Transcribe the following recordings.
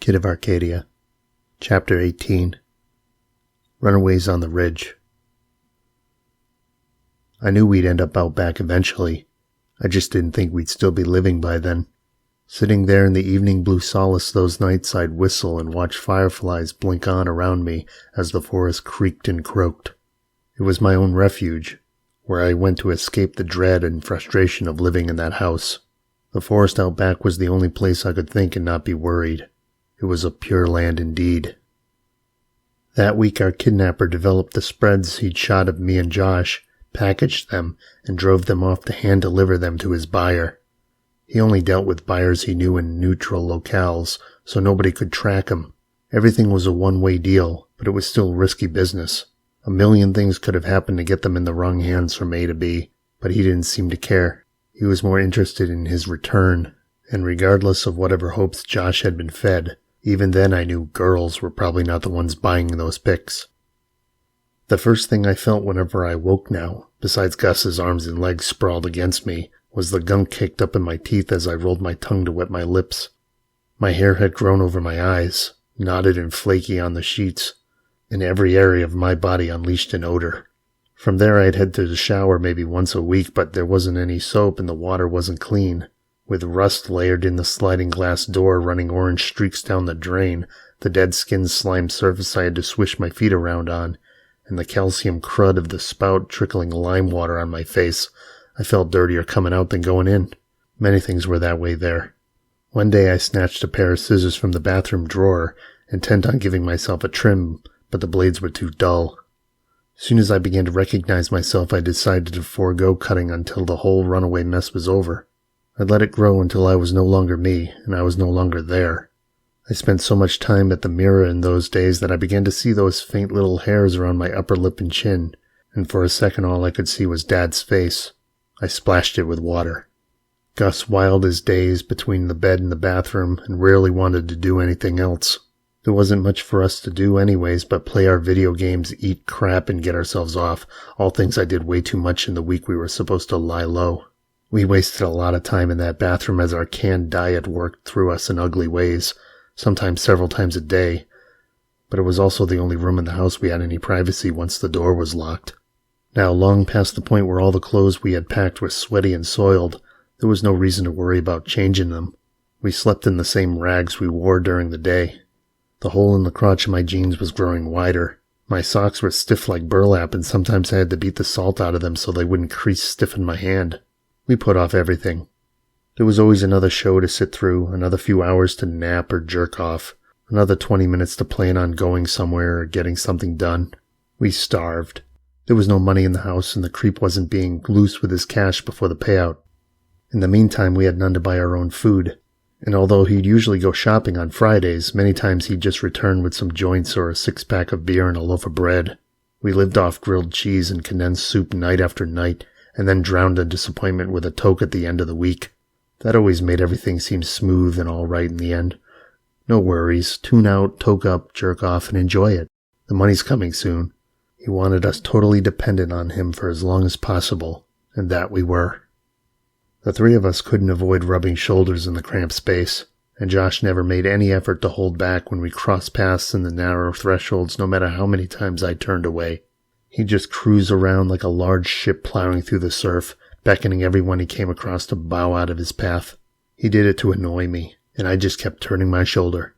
Kid of Arcadia, Chapter 18, Runaways on the Ridge. I knew we'd end up out back eventually. I just didn't think we'd still be living by then. Sitting there in the evening blue solace those nights, I'd whistle and watch fireflies blink on around me as the forest creaked and croaked. It was my own refuge, where I went to escape the dread and frustration of living in that house. The forest out back was the only place I could think and not be worried. It was a pure land indeed. That week our kidnapper developed the spreads he'd shot of me and Josh, packaged them, and drove them off to hand-deliver them to his buyer. He only dealt with buyers he knew in neutral locales, so nobody could track him. Everything was a one-way deal, but it was still risky business. A million things could have happened to get them in the wrong hands from A to B, but he didn't seem to care. He was more interested in his return, and regardless of whatever hopes Josh had been fed, even then I knew girls were probably not the ones buying those pics. The first thing I felt whenever I woke now, besides Gus's arms and legs sprawled against me, was the gunk kicked up in my teeth as I rolled my tongue to wet my lips. My hair had grown over my eyes, knotted and flaky on the sheets, and every area of my body unleashed an odor. From there I'd head to the shower maybe once a week, but there wasn't any soap and the water wasn't clean. With rust layered in the sliding glass door running orange streaks down the drain, the dead skin slime surface I had to swish my feet around on, and the calcium crud of the spout trickling lime water on my face, I felt dirtier coming out than going in. Many things were that way there. One day I snatched a pair of scissors from the bathroom drawer, intent on giving myself a trim, but the blades were too dull. As soon as I began to recognize myself, I decided to forego cutting until the whole runaway mess was over. I'd let it grow until I was no longer me, and I was no longer there. I spent so much time at the mirror in those days that I began to see those faint little hairs around my upper lip and chin, and for a second all I could see was Dad's face. I splashed it with water. Gus wiled his days between the bed and the bathroom and rarely wanted to do anything else. There wasn't much for us to do anyways but play our video games, eat crap, and get ourselves off, all things I did way too much in the week we were supposed to lie low. We wasted a lot of time in that bathroom as our canned diet worked through us in ugly ways, sometimes several times a day, but it was also the only room in the house we had any privacy once the door was locked. Now, long past the point where all the clothes we had packed were sweaty and soiled, there was no reason to worry about changing them. We slept in the same rags we wore during the day. The hole in the crotch of my jeans was growing wider. My socks were stiff like burlap, and sometimes I had to beat the salt out of them so they wouldn't crease stiff in my hand. We put off everything. There was always another show to sit through, another few hours to nap or jerk off, another 20 minutes to plan on going somewhere or getting something done. We starved. There was no money in the house, and the creep wasn't being loose with his cash before the payout. In the meantime, we had none to buy our own food, and although he'd usually go shopping on Fridays, many times he'd just return with some joints or a six-pack of beer and a loaf of bread. We lived off grilled cheese and condensed soup night after night, and then drowned in disappointment with a toke at the end of the week. That always made everything seem smooth and all right in the end. No worries, tune out, toke up, jerk off, and enjoy it. The money's coming soon. He wanted us totally dependent on him for as long as possible, and that we were. The three of us couldn't avoid rubbing shoulders in the cramped space, and Josh never made any effort to hold back when we crossed paths in the narrow thresholds no matter how many times I turned away. He'd just cruise around like a large ship plowing through the surf, beckoning everyone he came across to bow out of his path. He did it to annoy me, and I just kept turning my shoulder.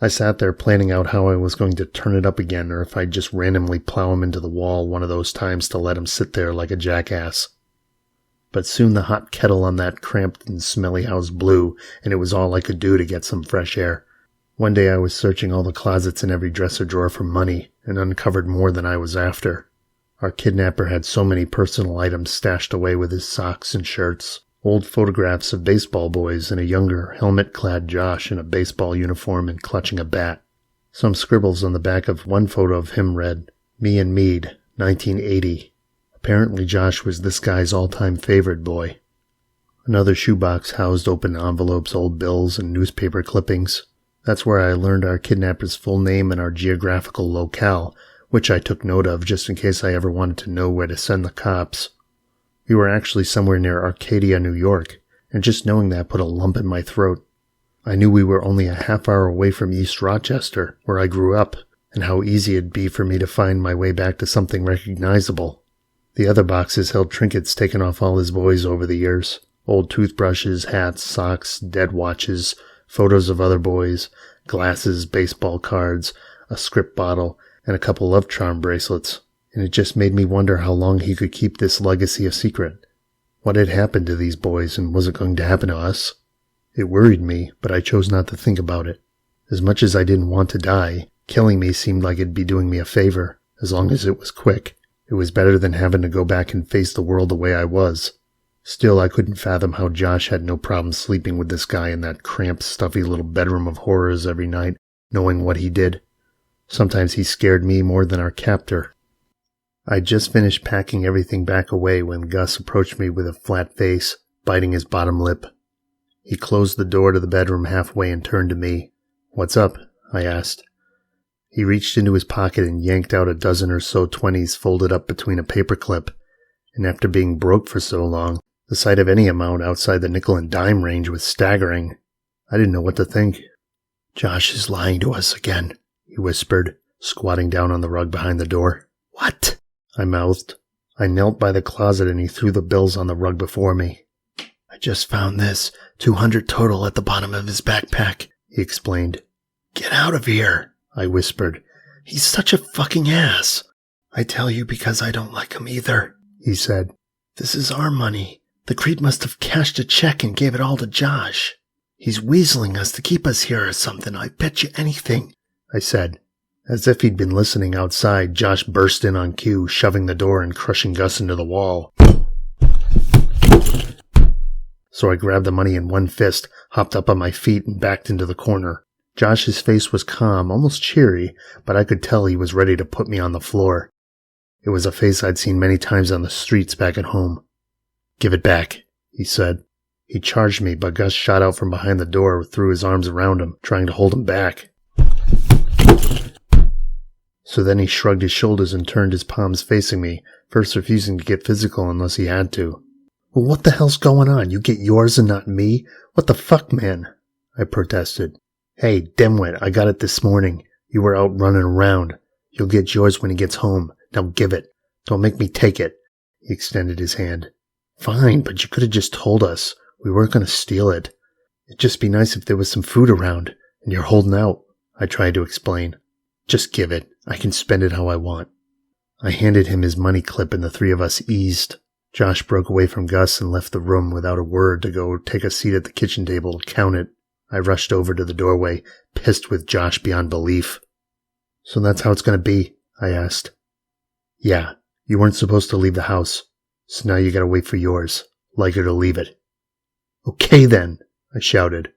I sat there planning out how I was going to turn it up again, or if I'd just randomly plow him into the wall one of those times to let him sit there like a jackass. But soon the hot kettle on that cramped and smelly house blew, and it was all I could do to get some fresh air. One day I was searching all the closets in every dresser drawer for money, and uncovered more than I was after. Our kidnapper had so many personal items stashed away with his socks and shirts, old photographs of baseball boys and a younger, helmet-clad Josh in a baseball uniform and clutching a bat. Some scribbles on the back of one photo of him read, "Me and Meade, 1980. Apparently Josh was this guy's all-time favorite boy. Another shoebox housed open envelopes, old bills, and newspaper clippings. That's where I learned our kidnapper's full name and our geographical locale, which I took note of just in case I ever wanted to know where to send the cops. We were actually somewhere near Arcadia, New York, and just knowing that put a lump in my throat. I knew we were only a half hour away from East Rochester, where I grew up, and how easy it'd be for me to find my way back to something recognizable. The other boxes held trinkets taken off all his boys over the years. Old toothbrushes, hats, socks, dead watches, photos of other boys, glasses, baseball cards, a script bottle, and a couple love charm bracelets. And it just made me wonder how long he could keep this legacy a secret. What had happened to these boys, and was it going to happen to us? It worried me, but I chose not to think about it. As much as I didn't want to die, killing me seemed like it'd be doing me a favor, as long as it was quick. It was better than having to go back and face the world the way I was. Still, I couldn't fathom how Josh had no problem sleeping with this guy in that cramped, stuffy little bedroom of horrors every night, knowing what he did. Sometimes he scared me more than our captor. I'd just finished packing everything back away when Gus approached me with a flat face, biting his bottom lip. He closed the door to the bedroom halfway and turned to me. "What's up?" I asked. He reached into his pocket and yanked out a dozen or so 20s folded up between a paperclip, and after being broke for so long, the sight of any amount outside the nickel and dime range was staggering. I didn't know what to think. "Josh is lying to us again," he whispered, squatting down on the rug behind the door. "What?" I mouthed. I knelt by the closet and he threw the bills on the rug before me. "I just found this, 200 total at the bottom of his backpack," he explained. "Get out of here," I whispered. "He's such a fucking ass." "I tell you because I don't like him either," he said. "This is our money. The creep must have cashed a check and gave it all to Josh. He's weaseling us to keep us here or something, I bet you anything," I said. As if he'd been listening outside, Josh burst in on cue, shoving the door and crushing Gus into the wall. So I grabbed the money in one fist, hopped up on my feet, and backed into the corner. Josh's face was calm, almost cheery, but I could tell he was ready to put me on the floor. It was a face I'd seen many times on the streets back at home. "Give it back," he said. He charged me, but Gus shot out from behind the door, threw his arms around him, trying to hold him back. So then he shrugged his shoulders and turned his palms facing me, first refusing to get physical unless he had to. "Well, what the hell's going on? You get yours and not me? What the fuck, man?" I protested. "Hey, dimwit, I got it this morning. You were out running around. You'll get yours when he gets home. Now give it. Don't make me take it." He extended his hand. "Fine, but you could have just told us. We weren't going to steal it. It'd just be nice if there was some food around, and you're holding out," I tried to explain. "Just give it. I can spend it how I want." I handed him his money clip and the three of us eased. Josh broke away from Gus and left the room without a word to go take a seat at the kitchen table to count it. I rushed over to the doorway, pissed with Josh beyond belief. "So that's how it's going to be?" I asked. "Yeah, you weren't supposed to leave the house, so now you gotta wait for yours. Like her to leave it." "Okay then," I shouted.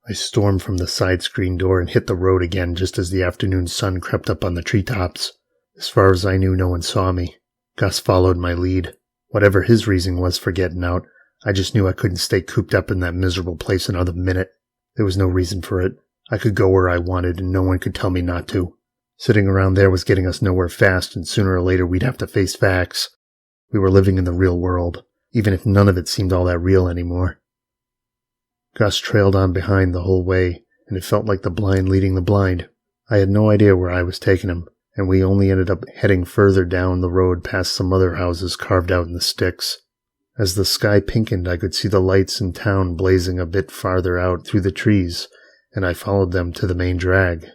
I stormed from the side screen door and hit the road again just as the afternoon sun crept up on the treetops. As far as I knew, no one saw me. Gus followed my lead. Whatever his reason was for getting out, I just knew I couldn't stay cooped up in that miserable place another minute. There was no reason for it. I could go where I wanted, and no one could tell me not to. Sitting around there was getting us nowhere fast, and sooner or later we'd have to face facts. We were living in the real world, even if none of it seemed all that real anymore. Gus trailed on behind the whole way, and it felt like the blind leading the blind. I had no idea where I was taking him, and we only ended up heading further down the road past some other houses carved out in the sticks. As the sky pinkened, I could see the lights in town blazing a bit farther out through the trees, and I followed them to the main drag.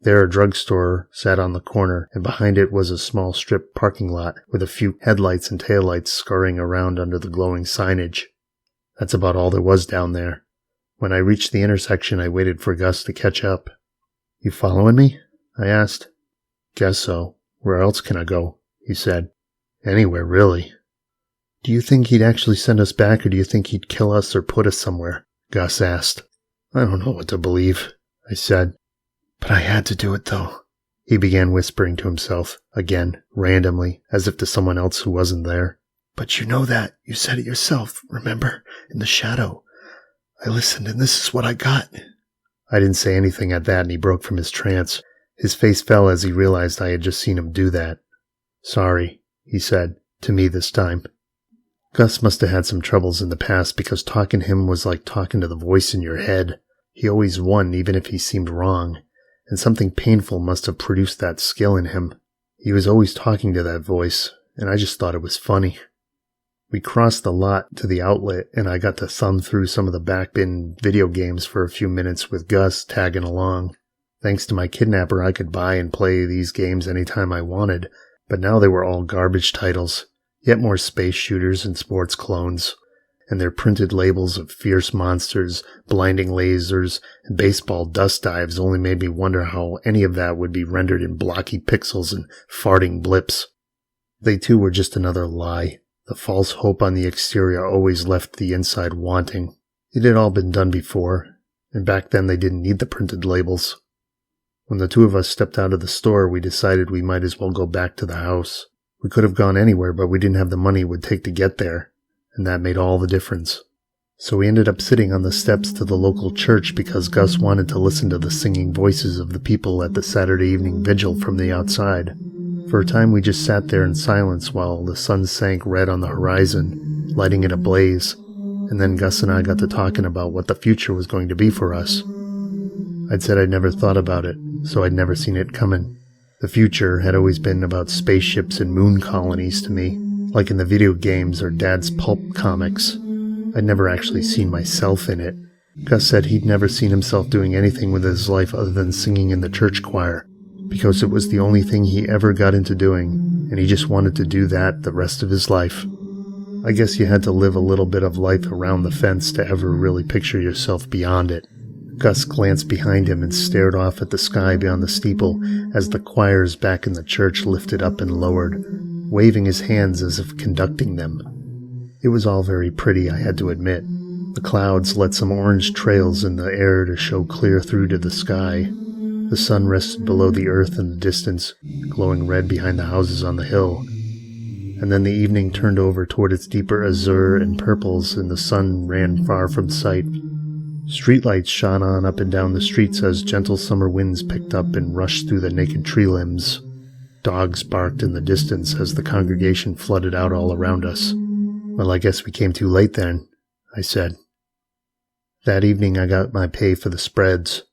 There a drugstore sat on the corner, and behind it was a small strip parking lot with a few headlights and taillights scurrying around under the glowing signage. That's about all there was down there. When I reached the intersection, I waited for Gus to catch up. "You following me?" I asked. "Guess so. Where else can I go?" he said. "Anywhere, really." "Do you think he'd actually send us back, or do you think he'd kill us or put us somewhere?" Gus asked. "I don't know what to believe," I said. "But I had to do it, though," he began whispering to himself, again, randomly, as if to someone else who wasn't there. "But you know that. You said it yourself, remember? In the shadow. I listened, and this is what I got." I didn't say anything at that, and he broke from his trance. His face fell as he realized I had just seen him do that. "Sorry," he said, to me this time. Gus must have had some troubles in the past because talking to him was like talking to the voice in your head. He always won even if he seemed wrong, and something painful must have produced that skill in him. He was always talking to that voice, and I just thought it was funny. We crossed the lot to the outlet, and I got to thumb through some of the back bin video games for a few minutes with Gus tagging along. Thanks to my kidnapper, I could buy and play these games anytime I wanted, but now they were all garbage titles, yet more space shooters and sports clones, and their printed labels of fierce monsters, blinding lasers, and baseball dust dives only made me wonder how any of that would be rendered in blocky pixels and farting blips. They too were just another lie. The false hope on the exterior always left the inside wanting. It had all been done before, and back then they didn't need the printed labels. When the two of us stepped out of the store, we decided we might as well go back to the house. We could have gone anywhere, but we didn't have the money it would take to get there, and that made all the difference. So we ended up sitting on the steps to the local church because Gus wanted to listen to the singing voices of the people at the Saturday evening vigil from the outside. For a time we just sat there in silence while the sun sank red on the horizon, lighting it ablaze, and then Gus and I got to talking about what the future was going to be for us. I'd said I'd never thought about it, so I'd never seen it coming. The future had always been about spaceships and moon colonies to me, like in the video games or Dad's pulp comics. I'd never actually seen myself in it. Gus said he'd never seen himself doing anything with his life other than singing in the church choir, because it was the only thing he ever got into doing, and he just wanted to do that the rest of his life. I guess you had to live a little bit of life around the fence to ever really picture yourself beyond it. Gus glanced behind him and stared off at the sky beyond the steeple as the choirs back in the church lifted up and lowered, waving his hands as if conducting them. It was all very pretty, I had to admit. The clouds let some orange trails in the air to show clear through to the sky. The sun rested below the earth in the distance, glowing red behind the houses on the hill. And then the evening turned over toward its deeper azure and purples, and the sun ran far from sight. Streetlights shone on up and down the streets as gentle summer winds picked up and rushed through the naked tree limbs. Dogs barked in the distance as the congregation flooded out all around us. "Well, I guess we came too late then," I said. That evening I got my pay for the spreads.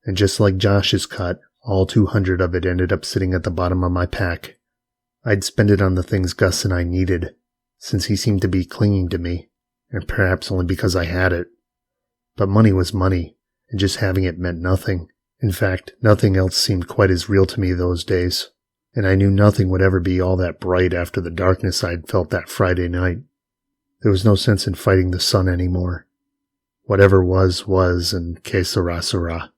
And just like Josh's cut, all 200 of it ended up sitting at the bottom of my pack. I'd spend it on the things Gus and I needed, since he seemed to be clinging to me, and perhaps only because I had it. But money was money, and just having it meant nothing. In fact, nothing else seemed quite as real to me those days, and I knew nothing would ever be all that bright after the darkness I'd felt that Friday night. There was no sense in fighting the sun anymore. Whatever was, and que sera, sera.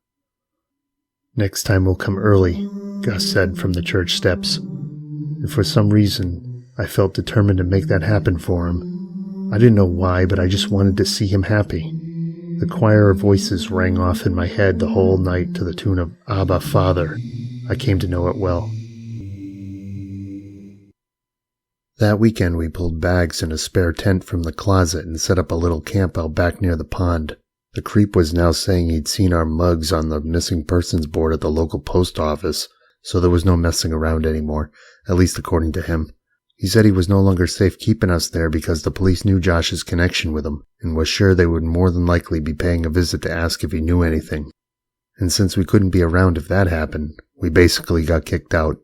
"Next time we'll come early," Gus said from the church steps, and for some reason I felt determined to make that happen for him. I didn't know why, but I just wanted to see him happy. The choir of voices rang off in my head the whole night to the tune of Abba, Father. I came to know it well. That weekend we pulled bags and a spare tent from the closet and set up a little camp out back near the pond. The creep was now saying he'd seen our mugs on the missing persons board at the local post office, so there was no messing around anymore, at least according to him. He said he was no longer safe keeping us there because the police knew Josh's connection with him, and was sure they would more than likely be paying a visit to ask if he knew anything. And since we couldn't be around if that happened, we basically got kicked out.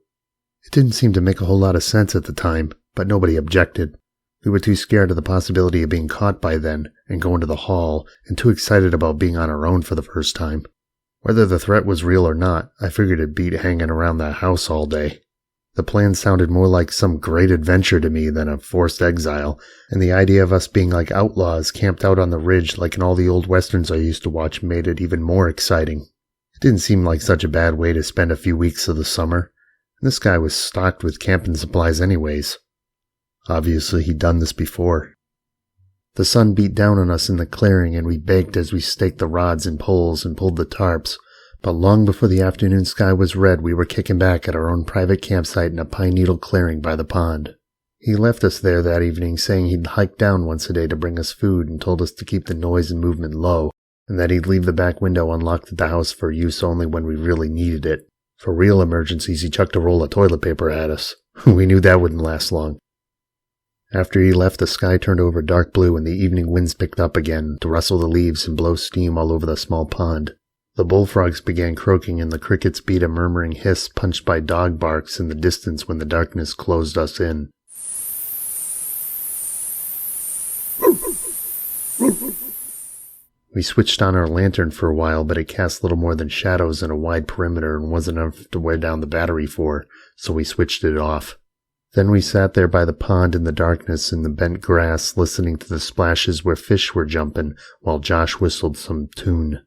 It didn't seem to make a whole lot of sense at the time, but nobody objected. We were too scared of the possibility of being caught by then and going to the hall, and too excited about being on our own for the first time. Whether the threat was real or not, I figured it beat hanging around that house all day. The plan sounded more like some great adventure to me than a forced exile, and the idea of us being like outlaws camped out on the ridge like in all the old westerns I used to watch made it even more exciting. It didn't seem like such a bad way to spend a few weeks of the summer, and this guy was stocked with camping supplies anyways. Obviously he'd done this before. The sun beat down on us in the clearing, and we baked as we staked the rods and poles and pulled the tarps, but long before the afternoon sky was red we were kicking back at our own private campsite in a pine needle clearing by the pond. He left us there that evening saying he'd hike down once a day to bring us food, and told us to keep the noise and movement low, and that he'd leave the back window unlocked at the house for use only when we really needed it. For real emergencies he chucked a roll of toilet paper at us, We knew that wouldn't last long. After he left, the sky turned over dark blue and the evening winds picked up again to rustle the leaves and blow steam all over the small pond. The bullfrogs began croaking and the crickets beat a murmuring hiss punched by dog barks in the distance when the darkness closed us in. We switched on our lantern for a while, but it cast little more than shadows in a wide perimeter and wasn't enough to wear down the battery for, so we switched it off. Then we sat there by the pond in the darkness in the bent grass, listening to the splashes where fish were jumping, while Josh whistled some tune.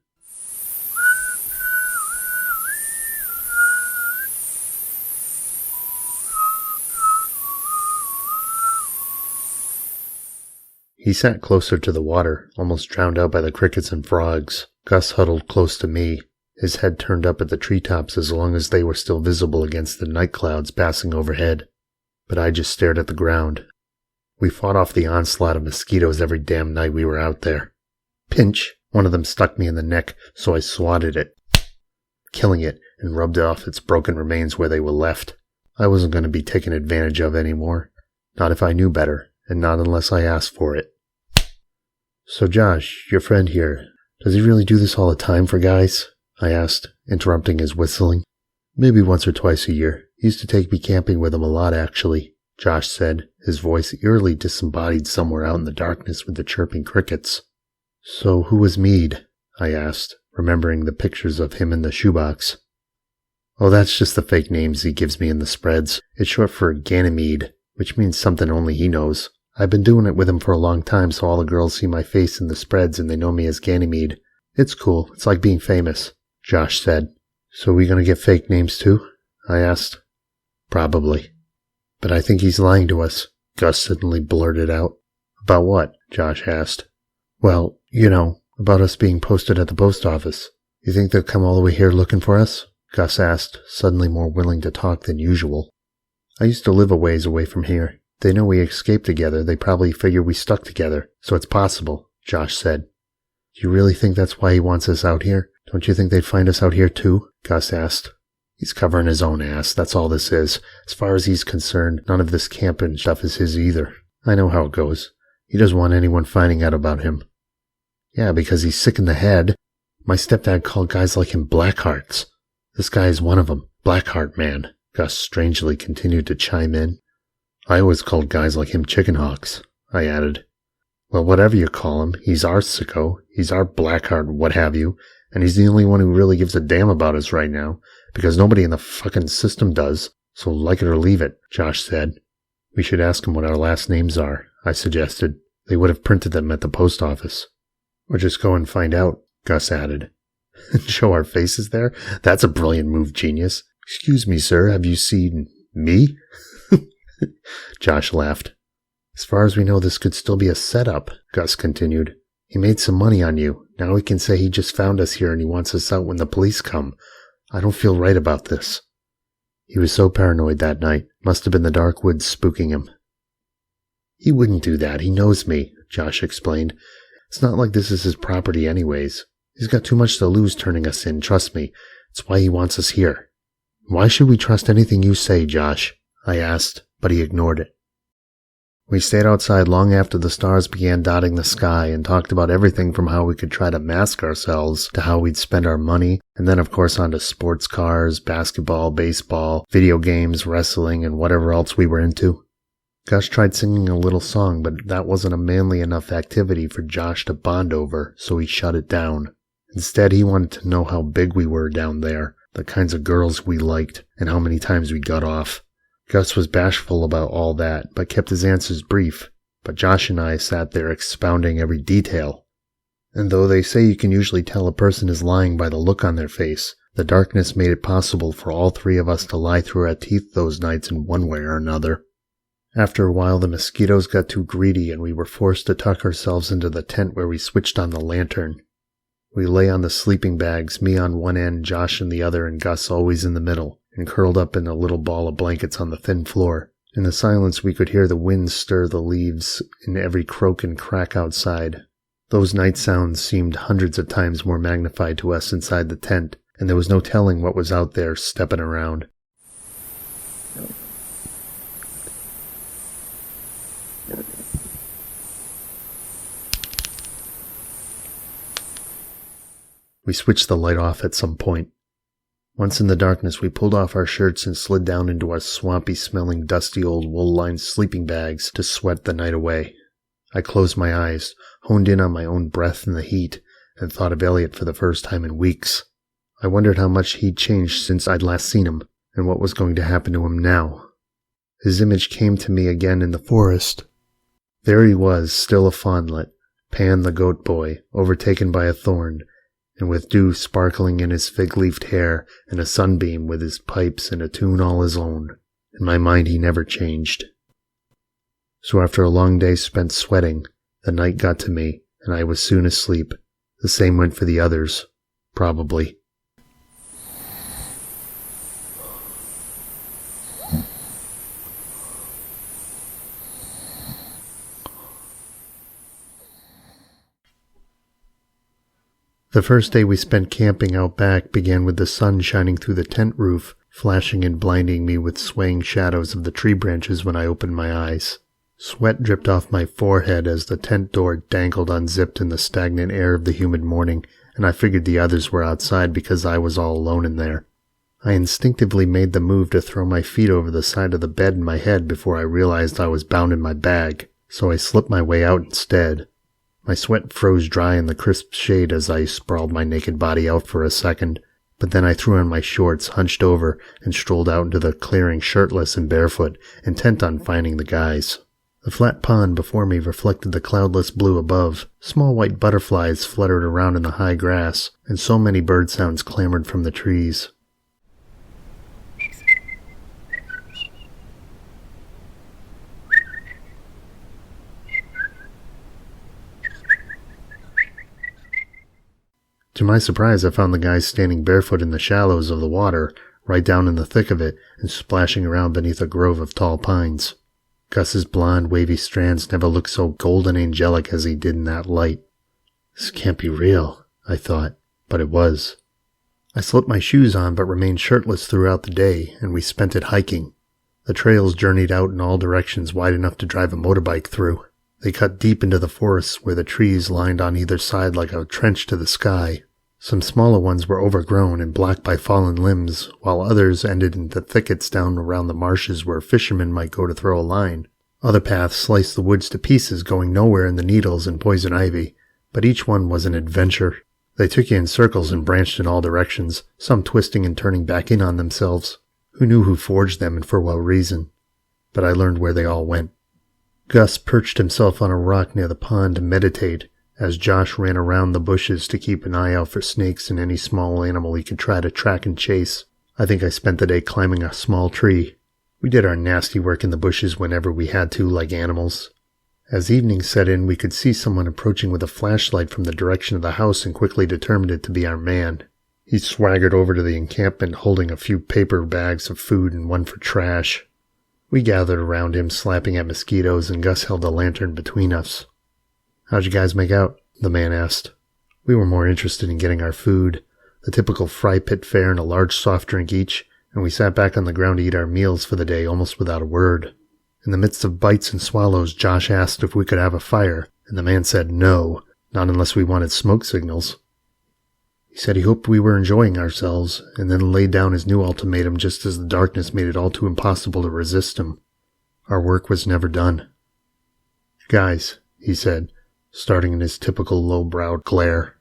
He sat closer to the water, almost drowned out by the crickets and frogs. Gus huddled close to me, his head turned up at the treetops as long as they were still visible against the night clouds passing overhead. But I just stared at the ground. We fought off the onslaught of mosquitoes every damn night we were out there. Pinch! One of them stuck me in the neck, so I swatted it, killing it, and rubbed off its broken remains where they were left. I wasn't going to be taken advantage of anymore. Not if I knew better, and not unless I asked for it. So Josh, your friend here, does he really do this all the time for guys? I asked, interrupting his whistling. Maybe once or twice a year. He used to take me camping with him a lot, actually, Josh said, his voice eerily disembodied somewhere out in the darkness with the chirping crickets. So who was Meade? I asked, remembering the pictures of him in the shoebox. Oh, that's just the fake names he gives me in the spreads. It's short for Ganymede, which means something only he knows. I've been doing it with him for a long time, so all the girls see my face in the spreads and they know me as Ganymede. It's cool. It's like being famous, Josh said. So we gonna get fake names too? I asked. Probably. But I think he's lying to us, Gus suddenly blurted out. About what? Josh asked. Well, about us being posted at the post office. You think they'll come all the way here looking for us? Gus asked, suddenly more willing to talk than usual. I used to live a ways away from here. They know we escaped together. They probably figure we stuck together, so it's possible, Josh said. Do you really think that's why he wants us out here? Don't you think they'd find us out here too? Gus asked. He's covering his own ass, that's all this is. As far as he's concerned, none of this camping stuff is his either. I know how it goes. He doesn't want anyone finding out about him. Yeah, because he's sick in the head. My stepdad called guys like him Blackhearts. This guy is one of them, Blackheart Man. Gus strangely continued to chime in. I always called guys like him Chickenhawks, I added. Well, whatever you call him, he's our sicko, he's our Blackheart what have you, and he's the only one who really gives a damn about us right now, because nobody in the fucking system does, so like it or leave it, Josh said. We should ask him what our last names are, I suggested. They would have printed them at the post office. Or just go and find out, Gus added. Show our faces there? That's a brilliant move, genius. Excuse me, sir, have you seen me? Josh laughed. As far as we know, this could still be a setup, Gus continued. He made some money on you. Now he can say he just found us here and he wants us out when the police come. I don't feel right about this. He was so paranoid that night. Must have been the dark woods spooking him. He wouldn't do that. He knows me, Josh explained. It's not like this is his property anyways. He's got too much to lose turning us in, trust me. It's why he wants us here. Why should we trust anything you say, Josh? I asked, but he ignored it. We stayed outside long after the stars began dotting the sky and talked about everything from how we could try to mask ourselves to how we'd spend our money, and then of course on to sports cars, basketball, baseball, video games, wrestling, and whatever else we were into. Gus tried singing a little song, but that wasn't a manly enough activity for Josh to bond over, so he shut it down. Instead, he wanted to know how big we were down there, the kinds of girls we liked, and how many times we got off. Gus was bashful about all that, but kept his answers brief, but Josh and I sat there expounding every detail. And though they say you can usually tell a person is lying by the look on their face, the darkness made it possible for all three of us to lie through our teeth those nights in one way or another. After a while, the mosquitoes got too greedy and we were forced to tuck ourselves into the tent where we switched on the lantern. We lay on the sleeping bags, me on one end, Josh on the other, and Gus always in the middle, and curled up in a little ball of blankets on the thin floor. In the silence, we could hear the wind stir the leaves in every croak and crack outside. Those night sounds seemed hundreds of times more magnified to us inside the tent, and there was no telling what was out there stepping around. We switched the light off at some point. Once in the darkness, we pulled off our shirts and slid down into our swampy-smelling, dusty old wool-lined sleeping bags to sweat the night away. I closed my eyes, honed in on my own breath in the heat, and thought of Eliot for the first time in weeks. I wondered how much he'd changed since I'd last seen him, and what was going to happen to him now. His image came to me again in the forest. There he was, still a fawnlet, Pan the goat boy, overtaken by a thorn, and with dew sparkling in his fig-leafed hair, and a sunbeam with his pipes and a tune all his own. In my mind he never changed. So after a long day spent sweating, the night got to me, and I was soon asleep. The same went for the others, probably. The first day we spent camping out back began with the sun shining through the tent roof, flashing and blinding me with swaying shadows of the tree branches when I opened my eyes. Sweat dripped off my forehead as the tent door dangled unzipped in the stagnant air of the humid morning, and I figured the others were outside because I was all alone in there. I instinctively made the move to throw my feet over the side of the bed in my head before I realized I was bound in my bag, so I slipped my way out instead. My sweat froze dry in the crisp shade as I sprawled my naked body out for a second, but then I threw on my shorts, hunched over, and strolled out into the clearing shirtless and barefoot, intent on finding the guys. The flat pond before me reflected the cloudless blue above. Small white butterflies fluttered around in the high grass, and so many bird sounds clamored from the trees. To my surprise, I found the guys standing barefoot in the shallows of the water, right down in the thick of it, and splashing around beneath a grove of tall pines. Gus's blonde, wavy strands never looked so golden angelic as he did in that light. This can't be real, I thought, but it was. I slipped my shoes on but remained shirtless throughout the day, and we spent it hiking. The trails journeyed out in all directions wide enough to drive a motorbike through. They cut deep into the forests where the trees lined on either side like a trench to the sky. Some smaller ones were overgrown and blocked by fallen limbs, while others ended in the thickets down around the marshes where fishermen might go to throw a line. Other paths sliced the woods to pieces, going nowhere in the needles and poison ivy, but each one was an adventure. They took you in circles and branched in all directions, some twisting and turning back in on themselves. Who knew who forged them and for what reason? But I learned where they all went. Gus perched himself on a rock near the pond to meditate, as Josh ran around the bushes to keep an eye out for snakes and any small animal he could try to track and chase. I think I spent the day climbing a small tree. We did our nasty work in the bushes whenever we had to, like animals. As evening set in, we could see someone approaching with a flashlight from the direction of the house and quickly determined it to be our man. He swaggered over to the encampment holding a few paper bags of food and one for trash. We gathered around him, slapping at mosquitoes, and Gus held a lantern between us. "How'd you guys make out?" the man asked. We were more interested in getting our food, the typical fry pit fare and a large soft drink each, and we sat back on the ground to eat our meals for the day almost without a word. In the midst of bites and swallows, Josh asked if we could have a fire, and the man said no, not unless we wanted smoke signals. He said he hoped we were enjoying ourselves, and then laid down his new ultimatum just as the darkness made it all too impossible to resist him. Our work was never done. "Guys," he said, starting in his typical low-browed glare,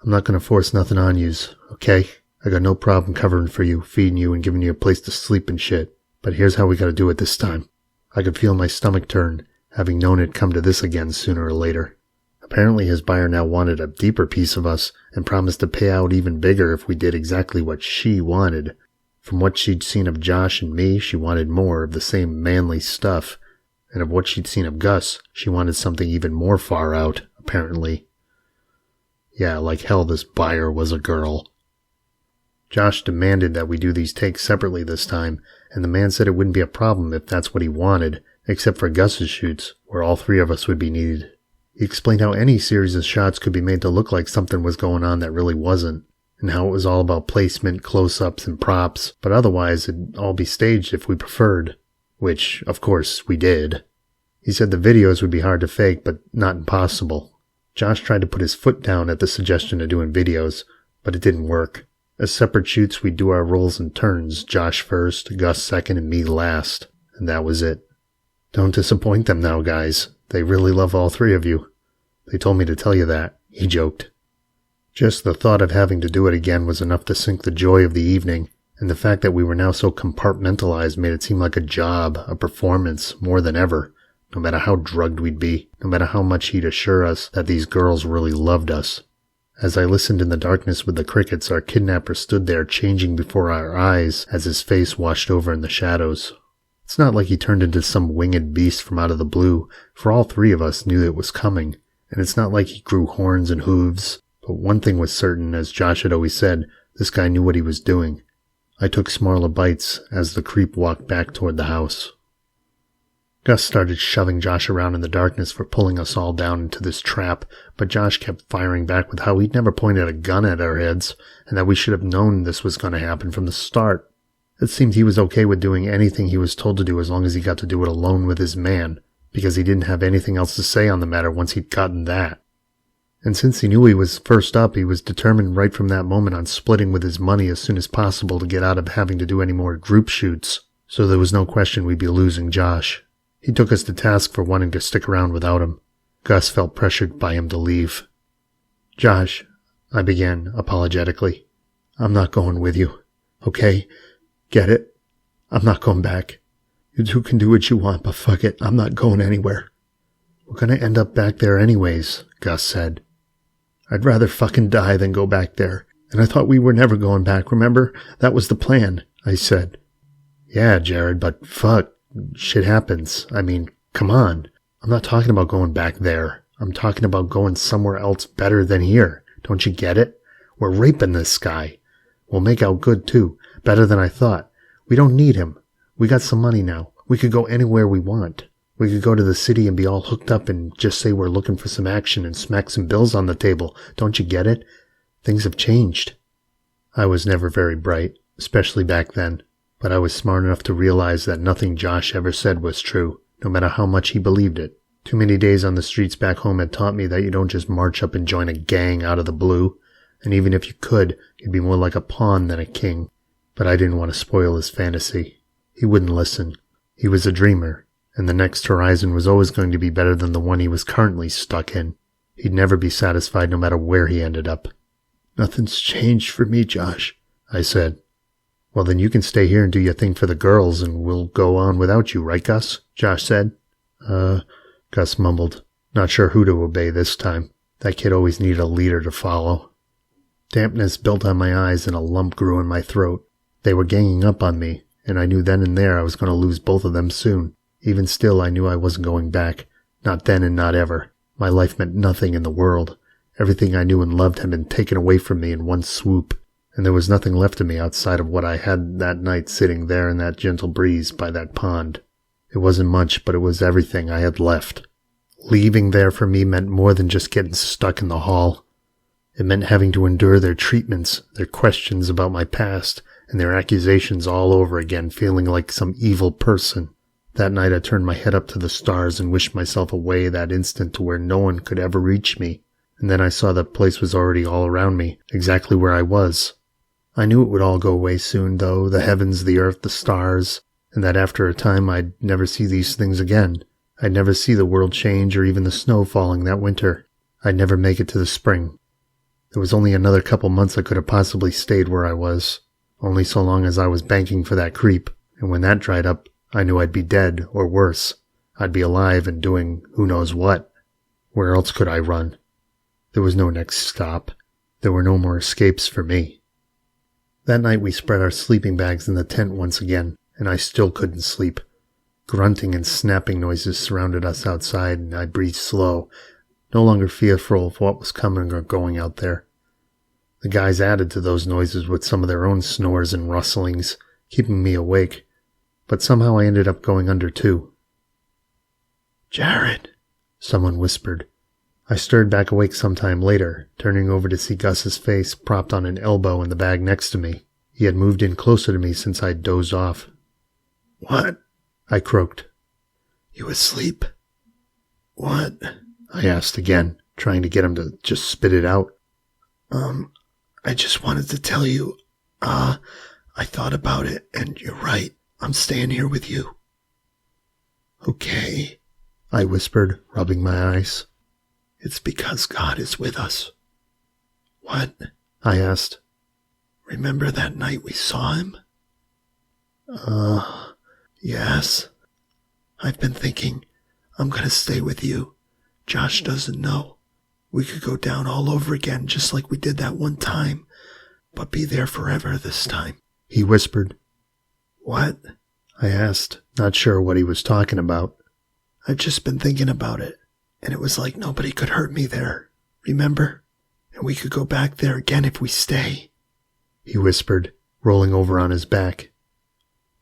"I'm not going to force nothing on yous, okay? I got no problem covering for you, feeding you, and giving you a place to sleep and shit, but here's how we gotta do it this time." I could feel my stomach turn, having known it'd come to this again sooner or later. Apparently his buyer now wanted a deeper piece of us, and promised to pay out even bigger if we did exactly what she wanted. From what she'd seen of Josh and me, she wanted more of the same manly stuff, and of what she'd seen of Gus, she wanted something even more far out, apparently. Yeah, like hell this buyer was a girl. Josh demanded that we do these takes separately this time, and the man said it wouldn't be a problem if that's what he wanted, except for Gus's shoots, where all three of us would be needed. He explained how any series of shots could be made to look like something was going on that really wasn't, and how it was all about placement, close-ups, and props, but otherwise it'd all be staged if we preferred. Which, of course, we did. He said the videos would be hard to fake, but not impossible. Josh tried to put his foot down at the suggestion of doing videos, but it didn't work. As separate shoots, we'd do our roles in turns, Josh first, Gus second, and me last. And that was it. Don't disappoint them now, guys. They really love all three of you. They told me to tell you that, he joked. Just the thought of having to do it again was enough to sink the joy of the evening, and the fact that we were now so compartmentalized made it seem like a job, a performance, more than ever. No matter how drugged we'd be, no matter how much he'd assure us that these girls really loved us. As I listened in the darkness with the crickets, our kidnapper stood there changing before our eyes as his face washed over in the shadows. It's not like he turned into some winged beast from out of the blue, for all three of us knew it was coming, and it's not like he grew horns and hooves, but one thing was certain, as Josh had always said, this guy knew what he was doing. I took smaller bites as the creep walked back toward the house. Gus started shoving Josh around in the darkness for pulling us all down into this trap, but Josh kept firing back with how he'd never pointed a gun at our heads, and that we should have known this was going to happen from the start. It seemed he was okay with doing anything he was told to do as long as he got to do it alone with his man, because he didn't have anything else to say on the matter once he'd gotten that. And since he knew he was first up, he was determined right from that moment on splitting with his money as soon as possible to get out of having to do any more group shoots, so there was no question we'd be losing Josh. He took us to task for wanting to stick around without him. Gus felt pressured by him to leave. Josh, I began apologetically, I'm not going with you, okay? Get it? I'm not going back. You two can do what you want, but fuck it, I'm not going anywhere. We're gonna end up back there anyways, Gus said. I'd rather fucking die than go back there. And I thought we were never going back, remember? That was the plan, I said. Yeah, Jared, but fuck. Shit happens. I mean, come on. I'm not talking about going back there. I'm talking about going somewhere else better than here. Don't you get it? We're raping this guy. We'll make out good, too. Better than I thought. We don't need him. We got some money now. We could go anywhere we want. We could go to the city and be all hooked up and just say we're looking for some action and smack some bills on the table. Don't you get it? Things have changed. I was never very bright, especially back then. But I was smart enough to realize that nothing Josh ever said was true, no matter how much he believed it. Too many days on the streets back home had taught me that you don't just march up and join a gang out of the blue, and even if you could, you'd be more like a pawn than a king. But I didn't want to spoil his fantasy. He wouldn't listen. He was a dreamer, and the next horizon was always going to be better than the one he was currently stuck in. He'd never be satisfied no matter where he ended up. Nothing's changed for me, Josh, I said. Well, then you can stay here and do your thing for the girls, and we'll go on without you, right, Gus? Josh said. Gus mumbled, not sure who to obey this time. That kid always needed a leader to follow. Dampness built on my eyes and a lump grew in my throat. They were ganging up on me, and I knew then and there I was going to lose both of them soon. Even still, I knew I wasn't going back. Not then and not ever. My life meant nothing in the world. Everything I knew and loved had been taken away from me in one swoop, and there was nothing left of me outside of what I had that night sitting there in that gentle breeze by that pond. It wasn't much, but it was everything I had left. Leaving there for me meant more than just getting stuck in the hall. It meant having to endure their treatments, their questions about my past, and their accusations all over again, feeling like some evil person. That night I turned my head up to the stars and wished myself away that instant to where no one could ever reach me. And then I saw that place was already all around me, exactly where I was. I knew it would all go away soon, though, the heavens, the earth, the stars, and that after a time I'd never see these things again. I'd never see the world change or even the snow falling that winter. I'd never make it to the spring. There was only another couple months I could have possibly stayed where I was, only so long as I was banking for that creep, and when that dried up, I knew I'd be dead, or worse. I'd be alive and doing who knows what. Where else could I run? There was no next stop. There were no more escapes for me. That night we spread our sleeping bags in the tent once again, and I still couldn't sleep. Grunting and snapping noises surrounded us outside, and I breathed slow, no longer fearful of what was coming or going out there. The guys added to those noises with some of their own snores and rustlings, keeping me awake, but somehow I ended up going under too. "Jared," someone whispered. I stirred back awake some time later, turning over to see Gus's face propped on an elbow in the bag next to me. He had moved in closer to me since I'd dozed off. "What?" I croaked. "You asleep?" What? I asked again, trying to get him to just spit it out. I just wanted to tell you, I thought about it, and you're right. I'm staying here with you. Okay, I whispered, rubbing my eyes. It's because God is with us. What? I asked. Remember that night we saw him? Yes. I've been thinking, I'm gonna stay with you. Josh doesn't know. We could go down all over again just like we did that one time, but be there forever this time, he whispered. What? I asked, not sure what he was talking about. I've just been thinking about it, and it was like nobody could hurt me there, remember? And we could go back there again if we stay, he whispered, rolling over on his back.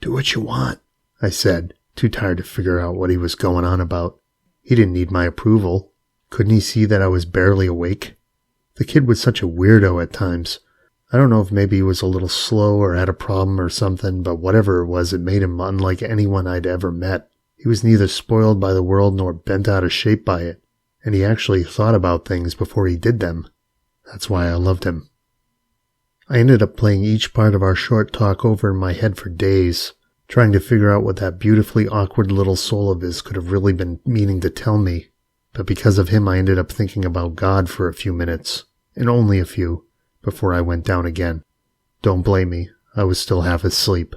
Do what you want, I said, too tired to figure out what he was going on about. He didn't need my approval. Couldn't he see that I was barely awake? The kid was such a weirdo at times. I don't know if maybe he was a little slow or had a problem or something, but whatever it was, it made him unlike anyone I'd ever met. He was neither spoiled by the world nor bent out of shape by it, and he actually thought about things before he did them. That's why I loved him. I ended up playing each part of our short talk over in my head for days, trying to figure out what that beautifully awkward little soul of his could have really been meaning to tell me. But because of him, I ended up thinking about God for a few minutes, and only a few, before I went down again. Don't blame me, I was still half asleep.